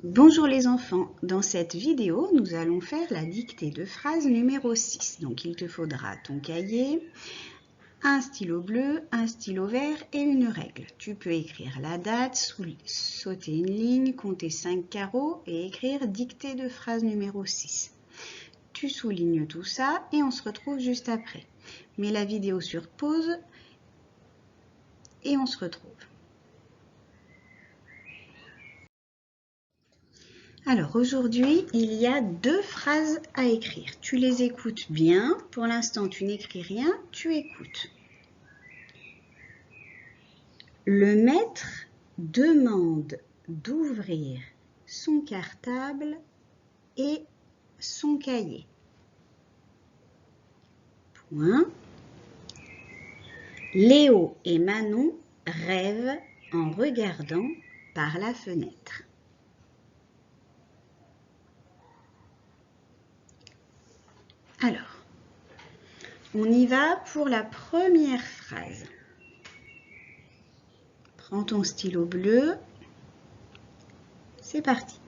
Bonjour les enfants, dans cette vidéo, nous allons faire la dictée de phrase numéro 6. Donc il te faudra ton cahier, un stylo bleu, un stylo vert et une règle. Tu peux écrire la date, sauter une ligne, compter 5 carreaux et écrire dictée de phrase numéro 6. Tu soulignes tout ça et on se retrouve juste après. Mets la vidéo sur pause et on se retrouve. Alors aujourd'hui, il y a 2 phrases à écrire. Tu les écoutes bien. Pour l'instant, tu n'écris rien, tu écoutes. Le maître demande d'ouvrir son cartable et son cahier. Point. Léo et Manon rêvent en regardant par la fenêtre. Alors, on y va pour la première phrase. Prends ton stylo bleu. C'est parti.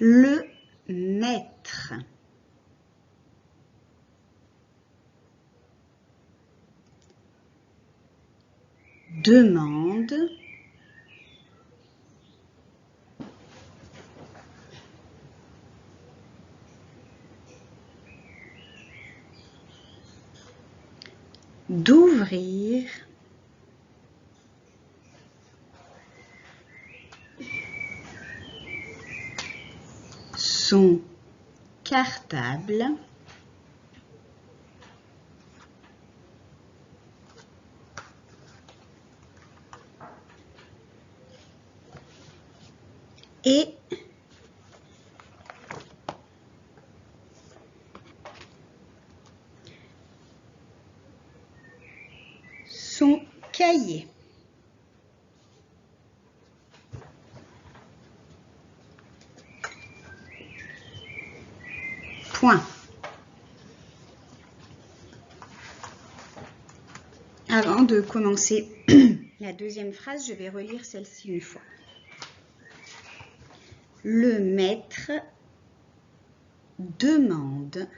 Le maître demande d'ouvrir son cartable et son cahier. Point. Avant de commencer la deuxième phrase, je vais relire celle-ci une fois. Le maître demande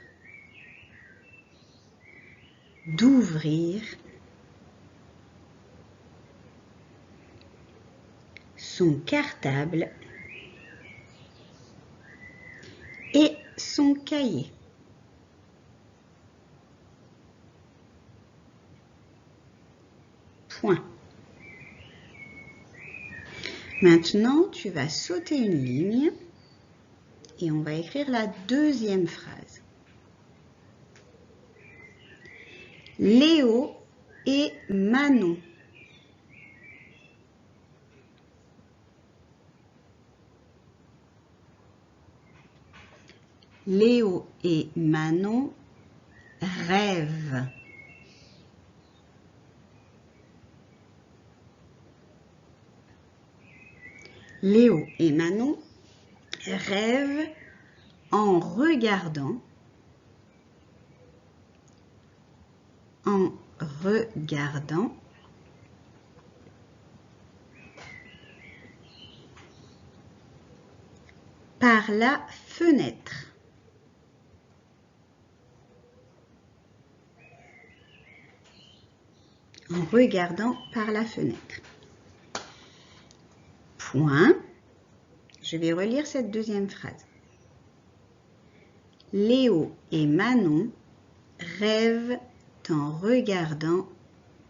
d'ouvrir son cartable et son cahier. Point. Maintenant, tu vas sauter une ligne et on va écrire la deuxième phrase. Léo et Manon Léo et Manon rêvent. Léo et Manon rêvent en regardant par la fenêtre. En regardant par la fenêtre. Point. Je vais relire cette deuxième phrase. Léo et Manon rêvent en regardant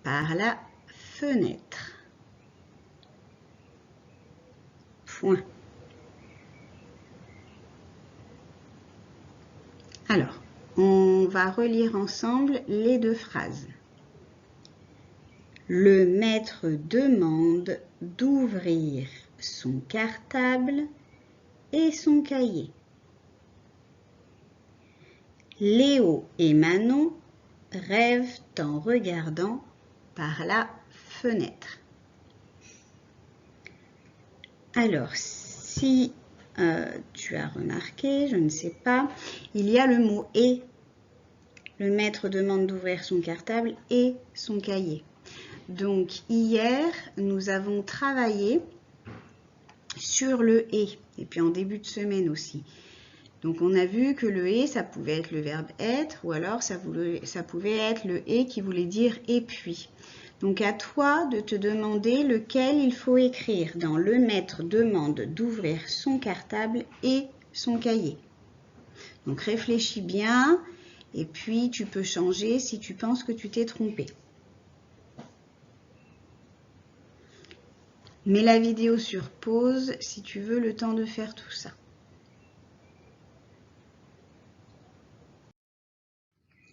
par la fenêtre. Point. Alors, on va relire ensemble les 2 phrases. Le maître demande d'ouvrir son cartable et son cahier. Léo et Manon rêvent en regardant par la fenêtre. Alors, si tu as remarqué, je ne sais pas, il y a le mot « et ». Le maître demande d'ouvrir son cartable et son cahier. Donc, hier, nous avons travaillé sur le « et », et puis en début de semaine aussi. Donc on a vu que le « et », ça pouvait être le verbe être, ou alors ça pouvait être le « et » qui voulait dire « et puis ». Donc à toi de te demander lequel il faut écrire dans le maître demande d'ouvrir son cartable et son cahier. Donc réfléchis bien et puis tu peux changer si tu penses que tu t'es trompé. Mets la vidéo sur pause si tu veux le temps de faire tout ça.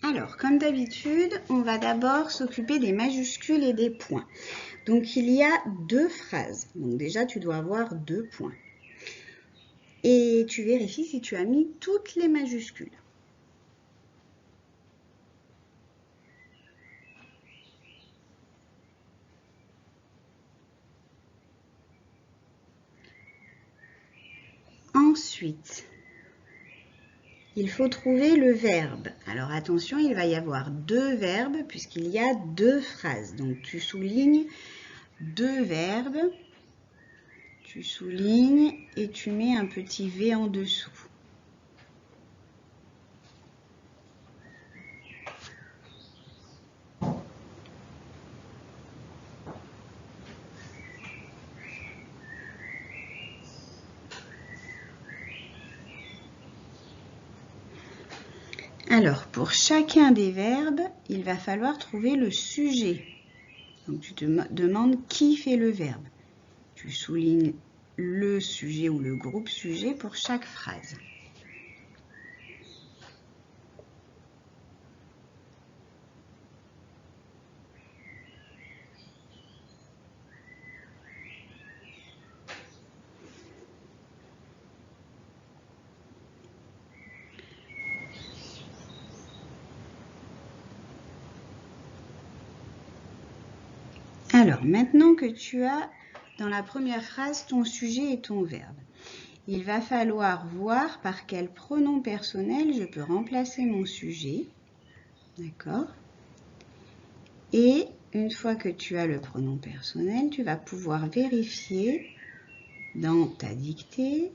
Alors, comme d'habitude, on va d'abord s'occuper des majuscules et des points. Donc, il y a 2 phrases. Donc déjà, tu dois avoir 2 points. Et tu vérifies si tu as mis toutes les majuscules. Ensuite, il faut trouver le verbe. Alors attention, il va y avoir 2 verbes puisqu'il y a 2 phrases. Donc tu soulignes 2 verbes, tu soulignes et tu mets un petit V en dessous. Alors, pour chacun des verbes, il va falloir trouver le sujet. Donc, tu te demandes qui fait le verbe. Tu soulignes le sujet ou le groupe sujet pour chaque phrase. Alors, maintenant que tu as dans la première phrase ton sujet et ton verbe, il va falloir voir par quel pronom personnel je peux remplacer mon sujet. D'accord? Et une fois que tu as le pronom personnel, tu vas pouvoir vérifier dans ta dictée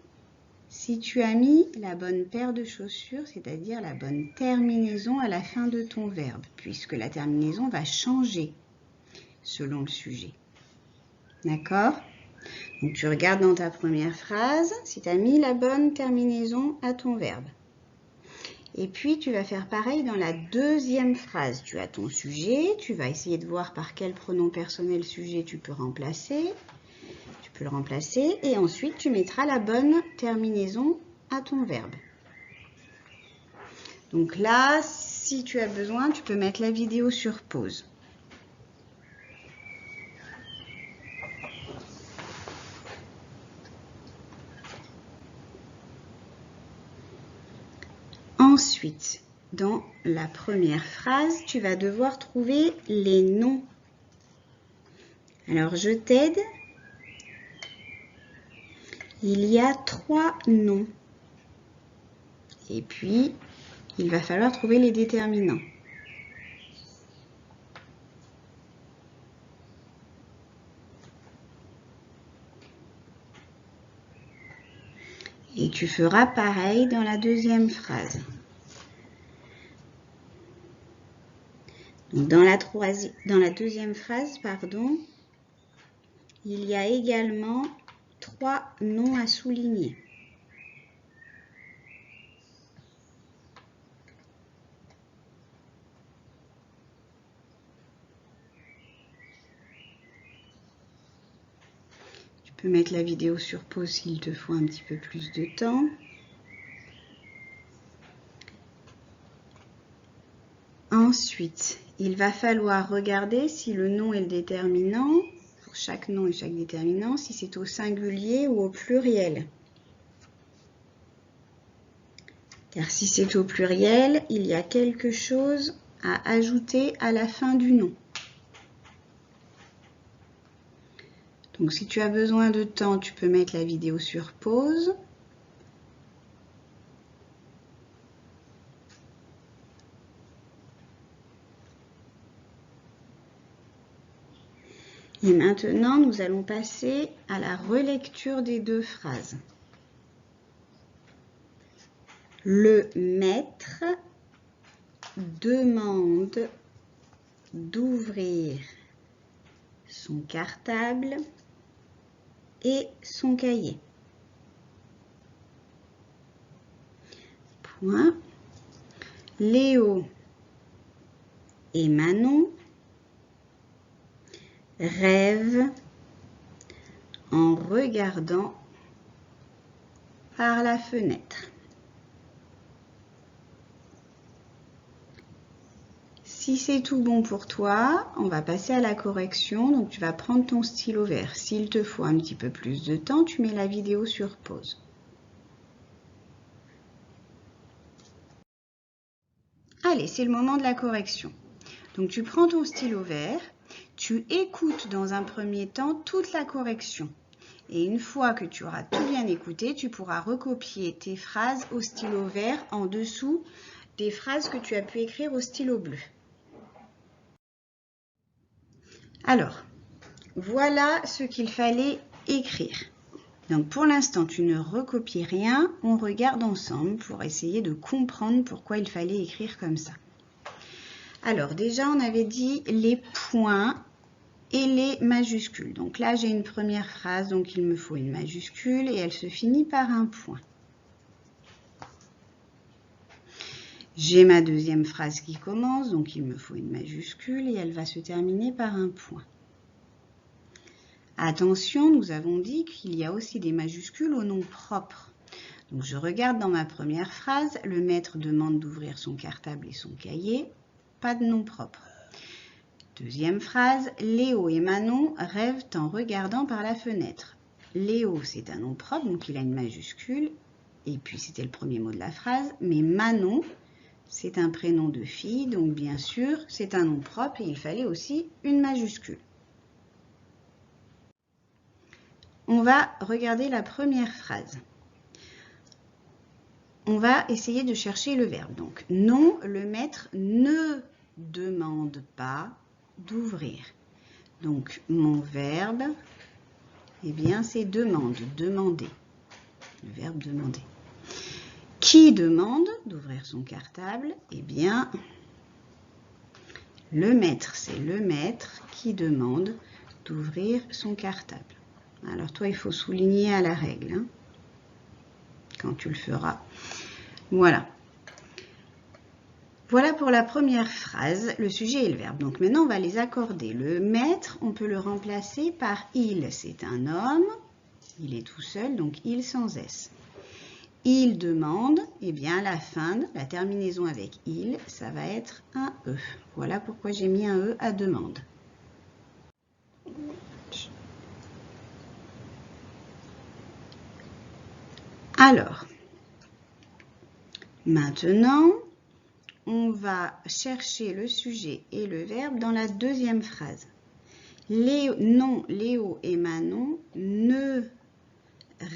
si tu as mis la bonne paire de chaussures, c'est-à-dire la bonne terminaison à la fin de ton verbe, puisque la terminaison va changer selon le sujet. D'accord? Donc tu regardes dans ta première phrase si tu as mis la bonne terminaison à ton verbe. Et puis tu vas faire pareil dans la deuxième phrase. Tu as ton sujet, tu vas essayer de voir par quel pronom personnel sujet tu peux remplacer. Tu peux le remplacer et ensuite tu mettras la bonne terminaison à ton verbe. Donc là, si tu as besoin, tu peux mettre la vidéo sur pause. Ensuite, dans la première phrase, tu vas devoir trouver les noms. Alors, je t'aide. Il y a 3 noms. Et puis, il va falloir trouver les déterminants. Et tu feras pareil dans la deuxième phrase. Donc, dans la deuxième phrase, il y a également 3 noms à souligner. Tu peux mettre la vidéo sur pause s'il te faut un petit peu plus de temps. Ensuite, il va falloir regarder si le nom et le déterminant, pour chaque nom et chaque déterminant, si c'est au singulier ou au pluriel. Car si c'est au pluriel, il y a quelque chose à ajouter à la fin du nom. Donc si tu as besoin de temps, tu peux mettre la vidéo sur pause. Et maintenant, nous allons passer à la relecture des deux phrases. Le maître demande d'ouvrir son cartable et son cahier. Point. Léo et Manon rêvent en regardant par la fenêtre. Si c'est tout bon pour toi, on va passer à la correction. Donc tu vas prendre ton stylo vert. S'il te faut un petit peu plus de temps, tu mets la vidéo sur pause. Allez, c'est le moment de la correction. Donc tu prends ton stylo vert, tu écoutes dans un premier temps toute la correction. Et une fois que tu auras tout bien écouté, tu pourras recopier tes phrases au stylo vert en dessous des phrases que tu as pu écrire au stylo bleu. Alors, voilà ce qu'il fallait écrire. Donc pour l'instant, tu ne recopies rien, on regarde ensemble pour essayer de comprendre pourquoi il fallait écrire comme ça. Alors déjà, on avait dit les points et les majuscules. Donc là, j'ai une première phrase, donc il me faut une majuscule et elle se finit par un point. J'ai ma deuxième phrase qui commence, donc il me faut une majuscule et elle va se terminer par un point. Attention, nous avons dit qu'il y a aussi des majuscules au nom propre. Donc je regarde dans ma première phrase, le maître demande d'ouvrir son cartable et son cahier, pas de nom propre. Deuxième phrase, Léo et Manon rêvent en regardant par la fenêtre. Léo, c'est un nom propre, donc il a une majuscule, et puis c'était le premier mot de la phrase, mais Manon, c'est un prénom de fille, donc bien sûr, c'est un nom propre et il fallait aussi une majuscule. On va regarder la première phrase. On va essayer de chercher le verbe. Donc, non, le maître ne demande pas d'ouvrir. Donc, mon verbe, eh bien, c'est demande, demander. Le verbe demander. Qui demande d'ouvrir son cartable? Eh bien, le maître, c'est le maître qui demande d'ouvrir son cartable. Alors, toi, il faut souligner à la règle, hein, quand tu le feras. Voilà. Voilà pour la première phrase, le sujet et le verbe. Donc maintenant, on va les accorder. Le maître, on peut le remplacer par il. C'est un homme, il est tout seul, donc il sans S. Il demande, eh bien la fin, la terminaison avec il, ça va être un E. Voilà pourquoi j'ai mis un E à demande. Alors, maintenant, on va chercher le sujet et le verbe dans la deuxième phrase. Non, Léo et Manon ne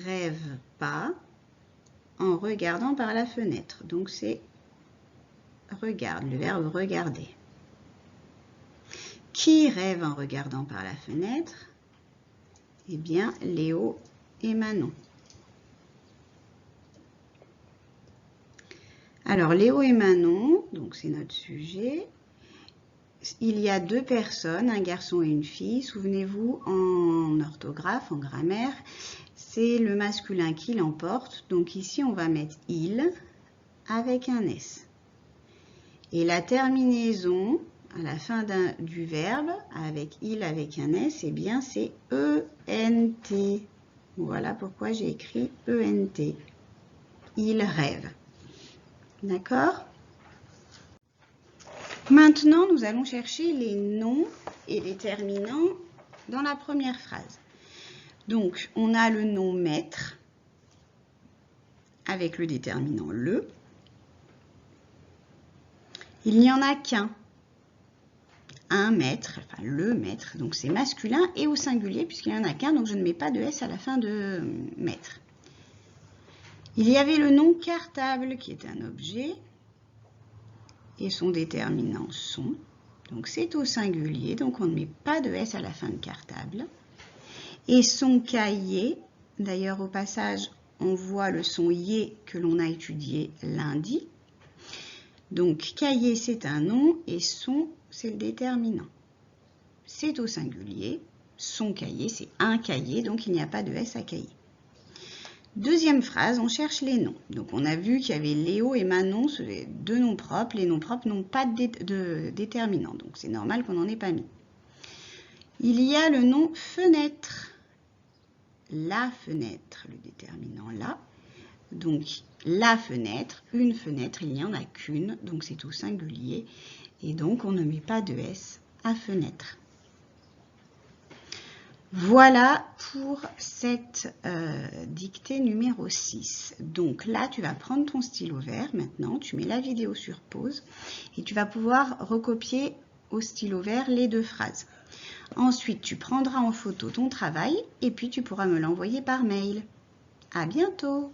rêvent pas en regardant par la fenêtre. Donc c'est regarde, le verbe regarder. Qui rêve en regardant par la fenêtre? Eh bien, Léo et Manon. Alors, Léo et Manon, donc c'est notre sujet. Il y a deux personnes, un garçon et une fille. Souvenez-vous, en orthographe, en grammaire, c'est le masculin qui l'emporte. Donc ici, on va mettre il avec un S. Et la terminaison à la fin du verbe, avec il avec un S, eh bien c'est ENT. Voilà pourquoi j'ai écrit ENT. Il rêve. D'accord ? Maintenant, nous allons chercher les noms et les terminants dans la première phrase. Donc, on a le nom maître avec le déterminant le. Il n'y en a qu'un. Un maître, enfin le maître, donc c'est masculin et au singulier puisqu'il n'y en a qu'un, donc je ne mets pas de S à la fin de maître. Il y avait le nom cartable qui est un objet et son déterminant son. Donc c'est au singulier, donc on ne met pas de S à la fin de cartable. Et son cahier, d'ailleurs au passage, on voit le son yé que l'on a étudié lundi. Donc cahier c'est un nom et son c'est le déterminant. C'est au singulier, son cahier c'est un cahier, donc il n'y a pas de S à cahier. Deuxième phrase, on cherche les noms. Donc on a vu qu'il y avait Léo et Manon, c'est deux noms propres. Les noms propres n'ont pas de déterminant, donc c'est normal qu'on n'en ait pas mis. Il y a le nom fenêtre. La fenêtre, le déterminant là. Donc la fenêtre, une fenêtre, il n'y en a qu'une, donc c'est au singulier. Et donc on ne met pas de S à fenêtre. Voilà pour cette dictée numéro 6. Donc là, tu vas prendre ton stylo vert maintenant, tu mets la vidéo sur pause et tu vas pouvoir recopier au stylo vert les deux phrases. Ensuite, tu prendras en photo ton travail et puis tu pourras me l'envoyer par mail. À bientôt!